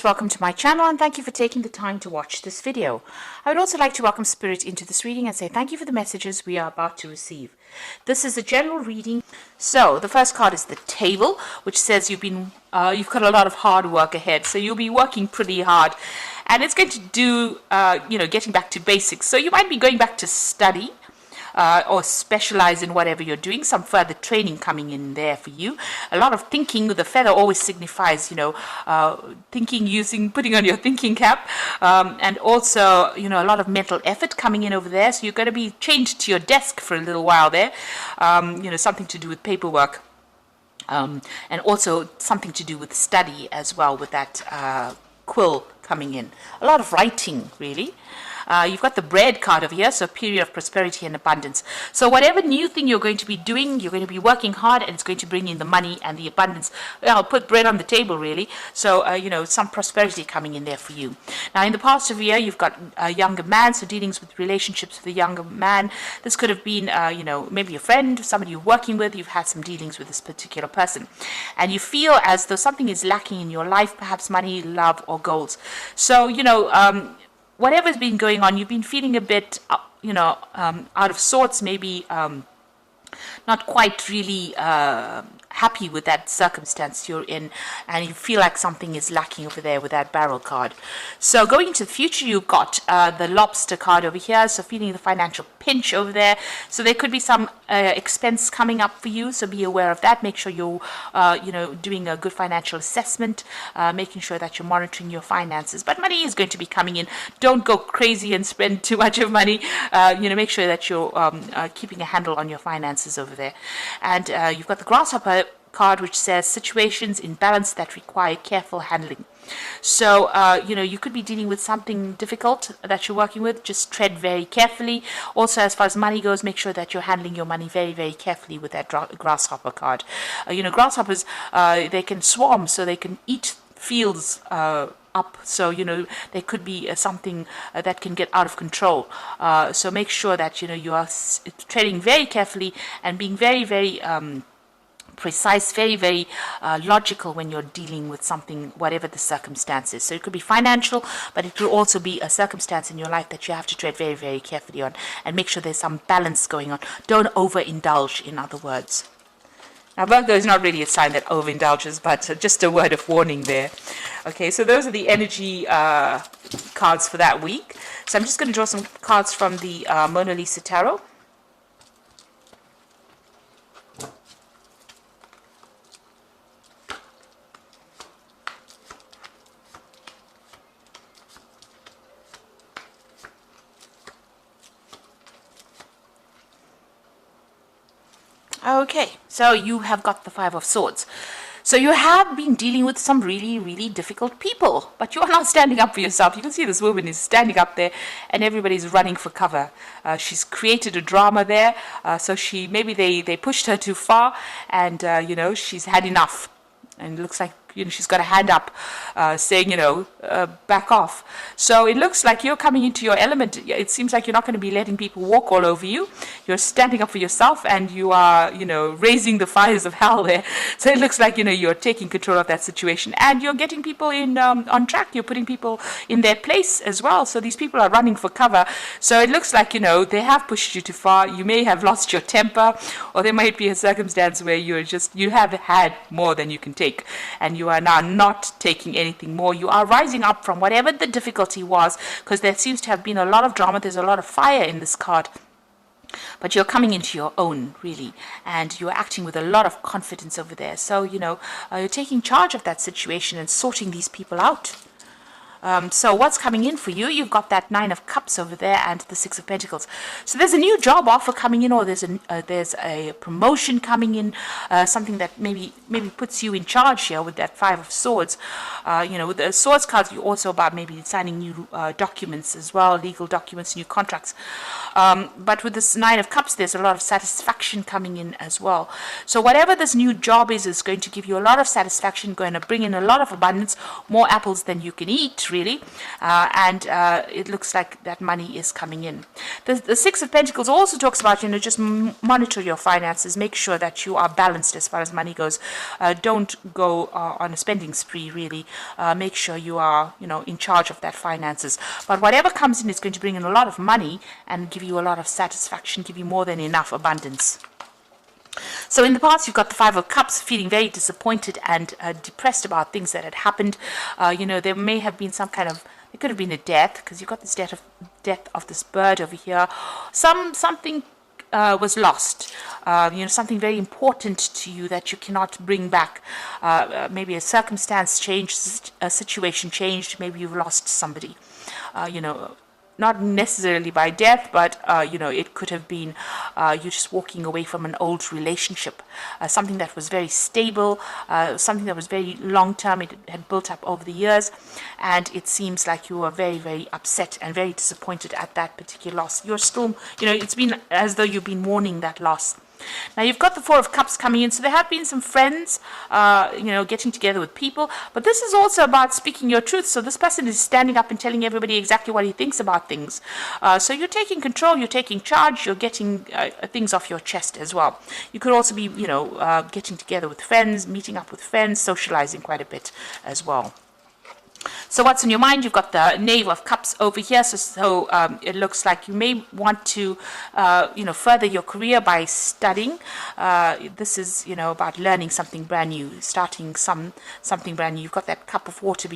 Welcome to my channel and thank you for taking the time to watch this video. I would also like to welcome Spirit into this reading and say thank you for the messages we are about to receive. This is a general reading. So the first card is the Table, which says you've got a lot of hard work ahead. So you'll be working pretty hard and it's going to do, getting back to basics. So you might be going back to study. Or specialize in whatever you're doing, some further training coming in there for you. A lot of thinking. The feather always signifies, thinking, putting on your thinking cap, and also, a lot of mental effort coming in over there. So you're going to be chained to your desk for a little while there, something to do with paperwork, and also something to do with study as well with that quill coming in. A lot of writing, really. You've got the bread card over here, so period of prosperity and abundance. So whatever new thing you're going to be doing, you're going to be working hard and it's going to bring in the money and the abundance. I'll put bread on the table, really. So, some prosperity coming in there for you. Now, in the past of year, you've got a younger man, so dealings with relationships with a younger man. This could have been, maybe a friend, somebody you're working with. You've had some dealings with this particular person. And you feel as though something is lacking in your life, perhaps money, love, or goals. So, whatever's been going on, you've been feeling a bit, out of sorts, maybe not quite really happy with that circumstance you're in, and you feel like something is lacking over there with that barrel card. So going into the future, you've got the lobster card over here, so feeling the financial pinch over there. So there could be some expense coming up for you, so be aware of that. Make sure you're doing a good financial assessment, making sure that you're monitoring your finances. But money is going to be coming in. Don't go crazy and spend too much of money. Make sure that you're keeping a handle on your finances over there. And you've got the grasshopper card, which says situations in balance that require careful handling. So, you could be dealing with something difficult that you're working with. Just tread very carefully. Also, as far as money goes, make sure that you're handling your money very, very carefully with that grasshopper card. Grasshoppers, they can swarm, so they can eat fields up. So, there could be something that can get out of control. So make sure that, you are treading very carefully and being very, very precise, very, very logical when you're dealing with something, whatever the circumstances. So it could be financial, but it could also be a circumstance in your life that you have to tread very, very carefully on and make sure there's some balance going on. Don't overindulge, in other words. Now, Virgo is not really a sign that overindulges, but just a word of warning there. Okay, so those are the energy cards for that week. So I'm just going to draw some cards from the Mona Lisa Tarot. Okay, so you have got the Five of Swords. So you have been dealing with some really, really difficult people, but you are not standing up for yourself. You can see this woman is standing up there and everybody's running for cover. She's created a drama there, so maybe they pushed her too far and, she's had enough. And it looks like, she's got a hand up saying, back off. So it looks like you're coming into your element. It seems like you're not going to be letting people walk all over you. You're standing up for yourself and you are, raising the fires of hell there. So it looks like, you're taking control of that situation and you're getting people in on track. You're putting people in their place as well. So these people are running for cover. So it looks like, they have pushed you too far. You may have lost your temper, or there might be a circumstance where you have had more than you can take. And you are now not taking anything more. You are rising up from whatever the difficulty was, because there seems to have been a lot of drama. There's a lot of fire in this card. But you're coming into your own, really, and you're acting with a lot of confidence over there. So, you're taking charge of that situation and sorting these people out. So what's coming in for you? You've got that Nine of Cups over there and the Six of Pentacles. So there's a new job offer coming in, or there's a promotion coming in, something that maybe puts you in charge here with that Five of Swords. With the Swords cards, you're also about maybe signing new documents as well, legal documents, new contracts. But with this Nine of Cups, there's a lot of satisfaction coming in as well. So whatever this new job is going to give you a lot of satisfaction, going to bring in a lot of abundance, more apples than you can eat, change, really. And it looks like that money is coming in. The Six of Pentacles also talks about, just monitor your finances. Make sure that you are balanced as far as money goes. Don't go on a spending spree, really. Make sure you are, in charge of that finances. But whatever comes in is going to bring in a lot of money and give you a lot of satisfaction, give you more than enough abundance. So in the past, you've got the Five of Cups, feeling very disappointed and depressed about things that had happened. There may have been some kind of, it could have been a death, because you've got this death of this bird over here. Something was lost. Something very important to you that you cannot bring back. Maybe a circumstance changed, a situation changed. Maybe you've lost somebody. Not necessarily by death, but, it could have been you just walking away from an old relationship, something that was very stable, something that was very long-term. It had built up over the years, and it seems like you were very, very upset and very disappointed at that particular loss. You're still, it's been as though you've been mourning that loss. Now you've got the Four of Cups coming in, so there have been some friends, getting together with people, but this is also about speaking your truth. So this person is standing up and telling everybody exactly what he thinks about things. So you're taking control, you're taking charge, you're getting things off your chest as well. You could also be, getting together with friends, meeting up with friends, socializing quite a bit as well. So what's on your mind? You've got the Knave of Cups over here. So it looks like you may want to, further your career by studying. This is, about learning something brand new, starting something brand new. You've got that cup of water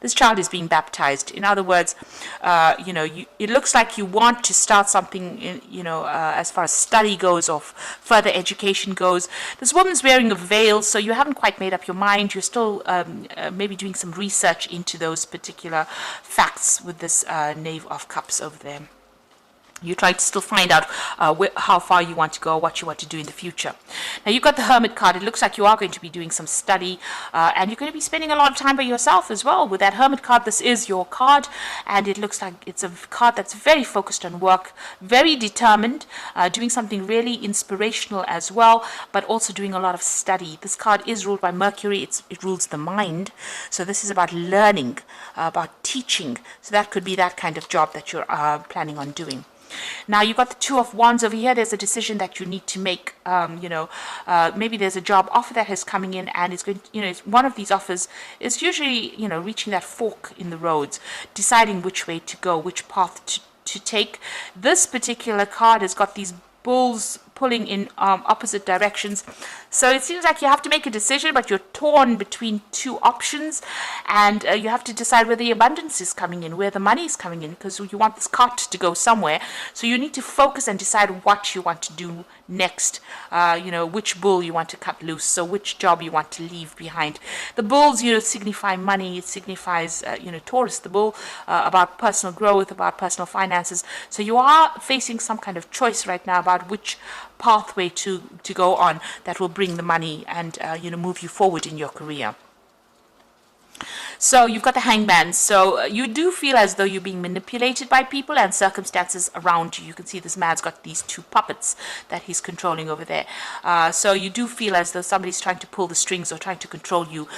this child is being baptized. In other words, it looks like you want to start something, as far as study goes or further education goes. This woman's wearing a veil, so you haven't quite made up your mind. You're still maybe doing some research into those particular facts with this Knave of Cups over there. You try to still find out how far you want to go, what you want to do in the future. Now, you've got the Hermit card. It looks like you are going to be doing some study, and you're going to be spending a lot of time by yourself as well. With that Hermit card, this is your card, and it looks like it's a card that's very focused on work, very determined, doing something really inspirational as well, but also doing a lot of study. This card is ruled by Mercury. It rules the mind. So this is about learning, about teaching. So that could be that kind of job that you're planning on doing. Now, you've got the Two of Wands over here. There's a decision that you need to make. Maybe there's a job offer that is coming in, and it's going to, one of these offers is usually, reaching that fork in the roads, deciding which way to go, which path to take. This particular card has got these bulls pulling in opposite directions. So it seems like you have to make a decision, but you're torn between two options, and you have to decide where the abundance is coming in, where the money is coming in, because you want this cart to go somewhere. So you need to focus and decide what you want to do next, which bull you want to cut loose, so which job you want to leave behind. The bulls, signify money. It signifies, Taurus, the bull, about personal growth, about personal finances. So you are facing some kind of choice right now about which pathway to go on that will bring the money and move you forward in your career. So you've got the Hangman. So you do feel as though you're being manipulated by people and circumstances around you. You can see this man's got these two puppets that he's controlling over there. So you do feel as though somebody's trying to pull the strings or trying to control you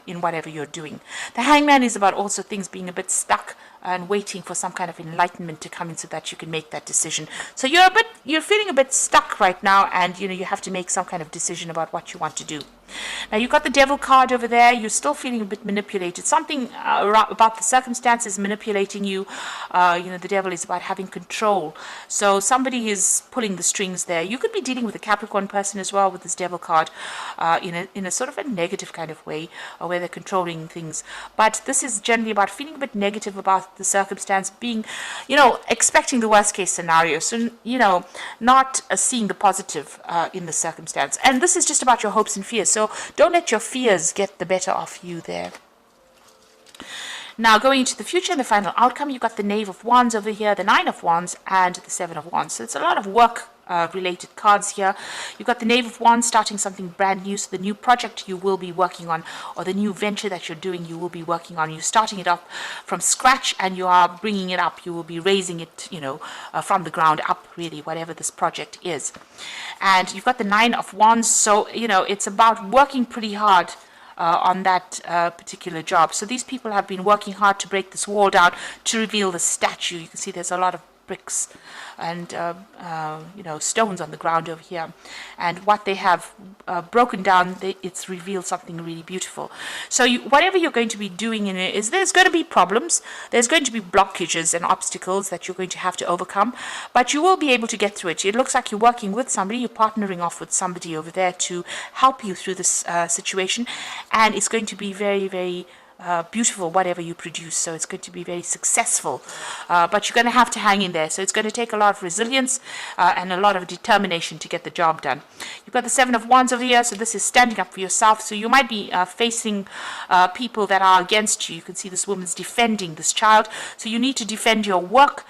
in whatever you're doing. The Hangman is about also things being a bit stuck and waiting for some kind of enlightenment to come in so that you can make that decision. So you're feeling a bit stuck right now, and you have to make some kind of decision about what you want to do. Now, you've got the Devil card over there. You're still feeling a bit manipulated. Something about the circumstances manipulating you. The Devil is about having control. So somebody is pulling the strings there. You could be dealing with a Capricorn person as well with this Devil card in a sort of a negative kind of way, where they're controlling things. But this is generally about feeling a bit negative about the circumstance, being, expecting the worst case scenario. So, not seeing the positive in the circumstance. And this is just about your hopes and fears. So don't let your fears get the better of you there. Now, going into the future and the final outcome, you've got the Knave of Wands over here, the Nine of Wands, and the Seven of Wands. So it's a lot of work related cards here. You've got the Knave of Wands starting something brand new. So the new project you will be working on, or the new venture that you're doing, you will be working on. You're starting it up from scratch, and you are bringing it up. You will be raising it, from the ground up, really, whatever this project is. And you've got the Nine of Wands. So, it's about working pretty hard on that particular job. So these people have been working hard to break this wall down to reveal the statue. You can see there's a lot of bricks and stones on the ground over here, and what they have broken down, it's revealed something really beautiful. So whatever you're going to be doing in it, there's going to be problems, there's going to be blockages and obstacles that you're going to have to overcome, but you will be able to get through it. It looks like you're working with somebody, you're partnering off with somebody over there to help you through this situation, and it's going to be very, very beautiful, whatever you produce. So it's going to be very successful, but you're going to have to hang in there. So it's going to take a lot of resilience and a lot of determination to get the job done. You've got the Seven of Wands over here, so this is standing up for yourself. So you might be facing people that are against you. You can see this woman's defending this child, so you need to defend your work,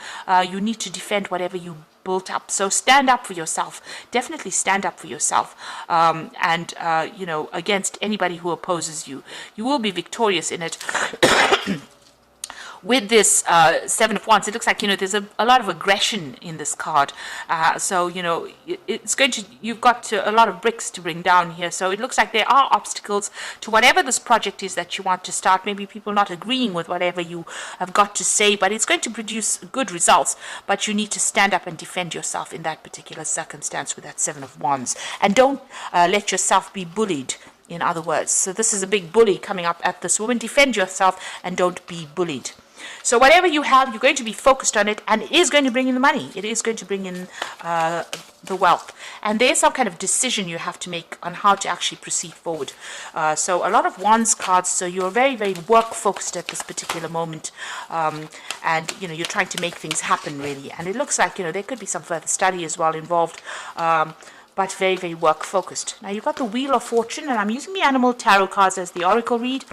you need to defend whatever you built up. So stand up for yourself. Definitely stand up for yourself, against anybody who opposes you. You will be victorious in it. With this Seven of Wands, it looks like, there's a lot of aggression in this card. You've got a lot of bricks to bring down here. So it looks like there are obstacles to whatever this project is that you want to start. Maybe people not agreeing with whatever you have got to say, but it's going to produce good results. But you need to stand up and defend yourself in that particular circumstance with that Seven of Wands. And don't let yourself be bullied. In other words, so this is a big bully coming up at this woman. Defend yourself and don't be bullied. So whatever you have, you're going to be focused on it, and it is going to bring in the money. It is going to bring in the wealth. And there's some kind of decision you have to make on how to actually proceed forward. So a lot of Wands cards, so you're very, very work-focused at this particular moment. And, you're trying to make things happen, really. And it looks like, there could be some further study as well involved. But very, very work-focused. Now, you've got the Wheel of Fortune, and I'm using the Animal Tarot cards as the Oracle read.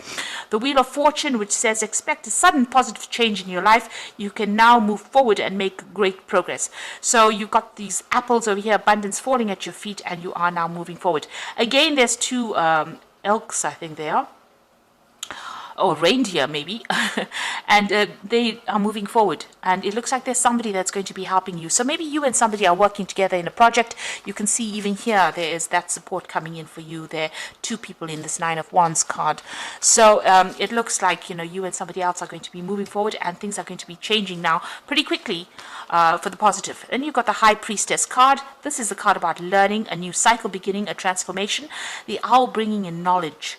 The Wheel of Fortune, which says, expect a sudden positive change in your life. You can now move forward and make great progress. So you've got these apples over here, abundance falling at your feet, and you are now moving forward. Again, there's two elks, I think they are. Or reindeer maybe, and they are moving forward, and it looks like there's somebody that's going to be helping you. So maybe you and somebody are working together in a project. You can see even here there is that support coming in for you. There are two people in this Nine of Wands card. So it looks like you and somebody else are going to be moving forward, and things are going to be changing now pretty quickly for the positive. Then you've got the High Priestess card. This is a card about learning, a new cycle beginning, a transformation. The Owl bringing in knowledge.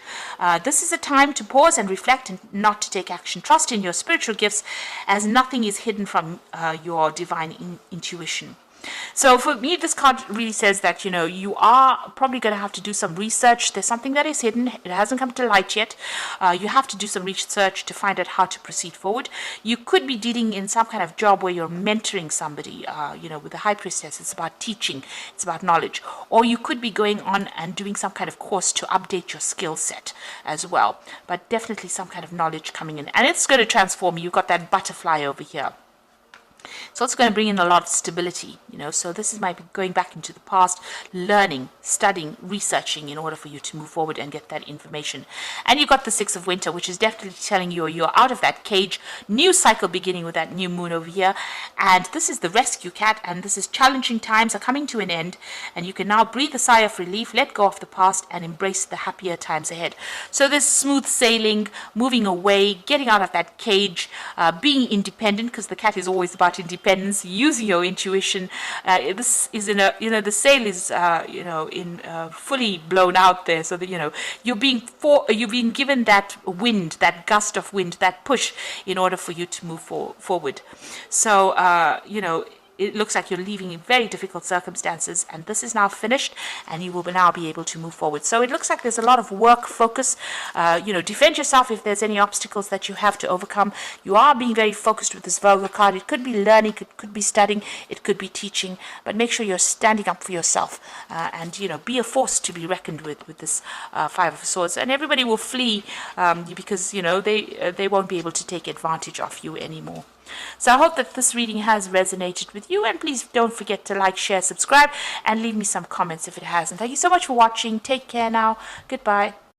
This is a time to pause and reflect and not to take action. Trust in your spiritual gifts, as nothing is hidden from your divine intuition. So for me, this card really says that, you are probably going to have to do some research. There's something that is hidden. It hasn't come to light yet. You have to do some research to find out how to proceed forward. You could be dealing in some kind of job where you're mentoring somebody. With the High Priestess, it's about teaching. It's about knowledge. Or you could be going on and doing some kind of course to update your skill set as well. But definitely some kind of knowledge coming in. And it's going to transform you. You've got that butterfly over here. It's also going to bring in a lot of stability, so this is might be going back into the past, learning, studying, researching in order for you to move forward and get that information. And you've got the Six of Winter, which is definitely telling you you're out of that cage, new cycle beginning with that new moon over here. And this is the Rescue Cat, and this is challenging times are coming to an end, and you can now breathe a sigh of relief, let go of the past, and embrace the happier times ahead. So there's smooth sailing, moving away, getting out of that cage, being independent, because the cat is always about independence, using your intuition. This is in a, the sail is, fully blown out there, so that, you're being given that wind, that gust of wind, that push in order for you to move forward. So, it looks like you're leaving in very difficult circumstances, and this is now finished, and you will now be able to move forward. So it looks like there's a lot of work focus. Defend yourself if there's any obstacles that you have to overcome. You are being very focused with this Virgo card. It could be learning, it could be studying, it could be teaching, but make sure you're standing up for yourself, and be a force to be reckoned with this Five of Swords. And everybody will flee because they won't be able to take advantage of you anymore. So I hope that this reading has resonated with you, and please don't forget to like, share, subscribe, and leave me some comments if it has. And thank you so much for watching. Take care now. Goodbye.